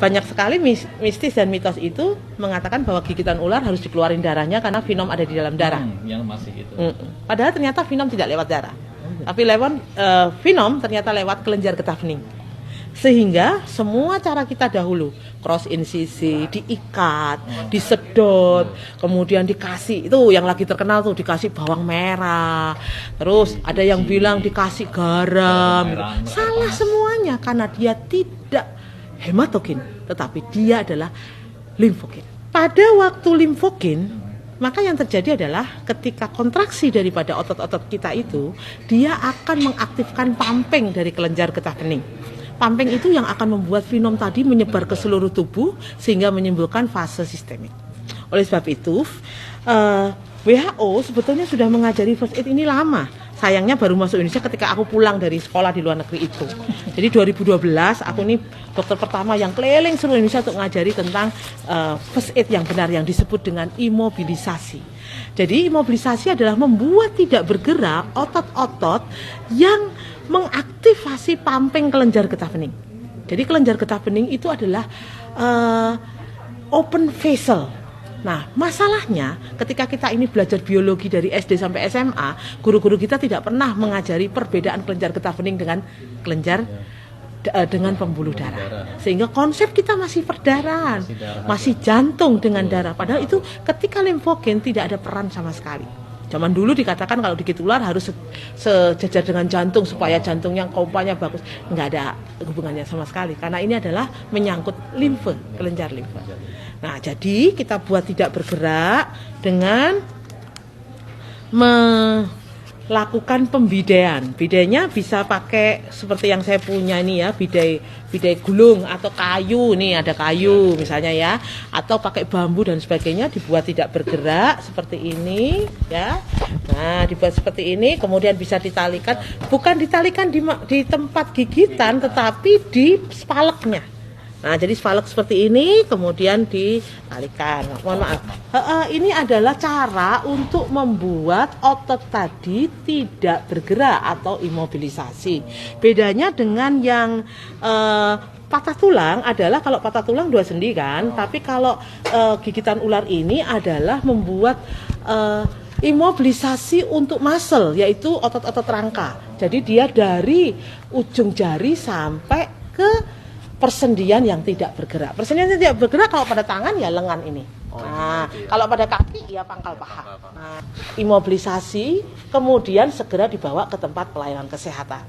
banyak sekali mistis dan mitos itu mengatakan bahwa gigitan ular harus dikeluarin darahnya karena venom ada di dalam darah. Yang masih itu. Padahal ternyata venom tidak lewat darah, tapi venom ternyata lewat kelenjar getah bening. Sehingga semua cara kita dahulu, cross incisi, diikat, disedot, kemudian dikasih, itu yang lagi terkenal tuh, dikasih bawang merah, terus ada yang bilang dikasih garam. Salah semuanya karena dia tidak hematogen, tetapi dia adalah limfogen. Pada waktu limfogen, maka yang terjadi adalah ketika kontraksi daripada otot-otot kita itu, dia akan mengaktifkan pumping dari kelenjar getah bening. Pumping itu yang akan membuat venom tadi menyebar ke seluruh tubuh sehingga menimbulkan fase sistemik. Oleh sebab itu, WHO sebetulnya sudah mengajari first aid ini lama. Sayangnya baru masuk Indonesia ketika aku pulang dari sekolah di luar negeri itu. Jadi 2012 aku ini dokter pertama yang keliling seluruh Indonesia untuk mengajari tentang first aid yang benar yang disebut dengan imobilisasi. Jadi imobilisasi adalah membuat tidak bergerak otot-otot yang mengaktifasi pumping kelenjar getah bening. Jadi kelenjar getah bening itu adalah open vessel. Nah, masalahnya ketika kita ini belajar biologi dari SD sampai SMA, guru-guru kita tidak pernah mengajari perbedaan kelenjar getah bening dengan kelenjar dengan pembuluh darah. Sehingga konsep kita masih perdarahan, masih jantung dengan darah. Padahal itu ketika limfogen tidak ada peran sama sekali. Zaman dulu dikatakan kalau digigit ular harus sejajar dengan jantung supaya jantungnya pompanya bagus. Nggak ada hubungannya sama sekali karena ini adalah menyangkut limfe, kelenjar limfe. Nah, jadi kita buat tidak bergerak dengan melakukan pembidaian. Bidainya bisa pakai seperti yang saya punya ini ya, bidai gulung atau kayu, nih ada kayu misalnya ya, atau pakai bambu dan sebagainya, dibuat tidak bergerak seperti ini ya. Nah, dibuat seperti ini, kemudian bisa ditalikan, bukan ditalikan di tempat gigitan tetapi di spaleknya. Nah, jadi spalek seperti ini kemudian ditalikan. Mohon maaf. Ini adalah cara untuk membuat otot tadi tidak bergerak atau imobilisasi. Bedanya dengan yang patah tulang adalah kalau patah tulang dua sendi kan, tapi kalau gigitan ular ini adalah membuat imobilisasi untuk muscle, yaitu otot-otot rangka. Jadi dia dari ujung jari sampai ke persendian yang tidak bergerak. Persendian yang tidak bergerak kalau pada tangan ya lengan ini. Nah, kalau pada kaki ya pangkal paha. Nah, imobilisasi kemudian segera dibawa ke tempat pelayanan kesehatan.